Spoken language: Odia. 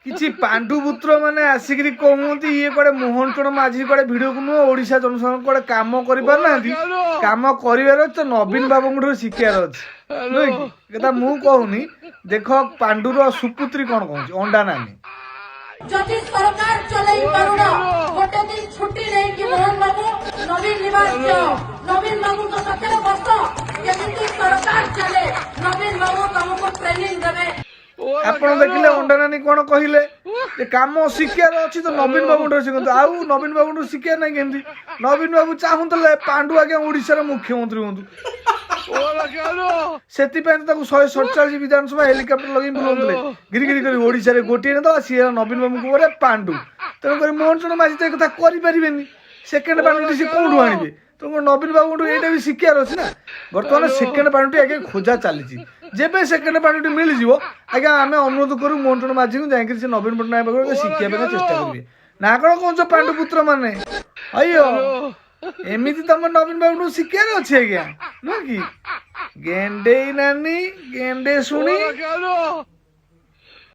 କିଛି ପାଣ୍ଡୁପୁତ୍ର ମାନେ ଆସିକିରି କହୁଛନ୍ତି ଇଏ କୁଆଡେ ମୋହନ ଚରଣ ମାଝୀ କୁଆଡେ ଭିଡିଓକୁ ନୁହଁ ଓଡିଶା ଜନସାଧାରଣ କୁଆଡେ କାମ କରିପାରୁନାହାନ୍ତି। କାମ କରିବାର ଅଛି ତ ନବୀନ ବାବୁଙ୍କ ଠାରୁ ଶିଖିବାର ଅଛି ନୁହେଁ କି କଥା ମୁଁ କହୁନି। ଦେଖ ପାଣ୍ଡୁର ସୁପୁତ୍ରୀ କଣ କହୁଛି ଅଣ୍ଡା ନାନୀ ଯଦି ସରକାର ଚଲେଇ ପାରୁନ ଗୋଟେ ଦିନ ଛୁଟି ନେଇକି ମୋହନ ବାବୁ ନବୀନ ନିବାସ ଯାଅ ନବୀନ ବାବୁଙ୍କ ସାଥିରେ ବସ କେମିତି ସରକାର ଚାଲେ ନବୀନ ବାବୁ ତମକୁ ଟ୍ରେନିଂ ଦେବେ। ଆପଣ ଦେଖିଲେ ଅଣ୍ଡା ନାନୀ କଣ କହିଲେ ଯେ କାମ ଶିଖିବାର ଅଛି ତ ନବୀନ ବାବୁଙ୍କ ଶିଖନ୍ତୁ। ଆଉ ନବୀନ ବାବୁଙ୍କୁ ଶିଖିବା ନାହିଁ କେମିତି? ନବୀନ ବାବୁ ଚାହୁଁଥିଲେ ପାଣ୍ଡୁ ଆଜ୍ଞା ଓଡିଶାର ମୁଖ୍ୟମନ୍ତ୍ରୀ ହୁଅନ୍ତୁ। ସେଥିପାଇଁ ତ ତାକୁ 147 ବିଧାନସଭା ହେଲିକପ୍ଟର ଲଗେଇ ବୁଲାଉଥିଲେ ଗିରିଗିରି କରି ଓଡିଶାରେ ଗୋଟିଏ ନେତା ସିଏ ନବୀନ ବାବୁଙ୍କୁ ପରେ ପାଣ୍ଡୁ। ତେଣୁକରି ମୋହନ ଚରଣ ମାଝୀ ତ ଏ କଥା କରିପାରିବେନି। ସେକେଣ୍ଡ ପାଣ୍ଡୁଟି ସେ କୋଉଠୁ ଆଣିବେ? ତେଣୁ ନବୀନ ବାବୁଙ୍କୁ ଏଇଟା ବି ଶିଖିବାର ଅଛି ନା। ବର୍ତ୍ତମାନ ସେକେଣ୍ଡ ପାଣ୍ଡୁଟି ଆଜ୍ଞା ଖୋଜା ଚାଲିଛି। ଯେବେ ସେକେଣ୍ଡ ପାଣ୍ଡୁଟି ମିଳିଯିବ ଆଜ୍ଞା ଆମେ ଅନୁରୋଧ କରୁ ମୋହନ ଚରଣ ମାଝୀଙ୍କୁ ଯାଇକି ସେ ନବୀନ ପଟ୍ଟନାୟକ ପାଖରେ ଶିଖିବା ପାଇଁ ଚେଷ୍ଟା କରିବେ। ନା କଣ କହୁଛ ପାଣ୍ଡୁପୁତ୍ର ମାନେ ଅಯ್ୟ ଏମିତି ତମ ନବୀନ ବାବୁଙ୍କୁ ଶିଖିବାର ଅଛି ଆଜ୍ଞା ନୁହେଁ କି? ଗେଣ୍ଡେଇ ନାନୀ ଗେଣ୍ଡେ ଶୁଣି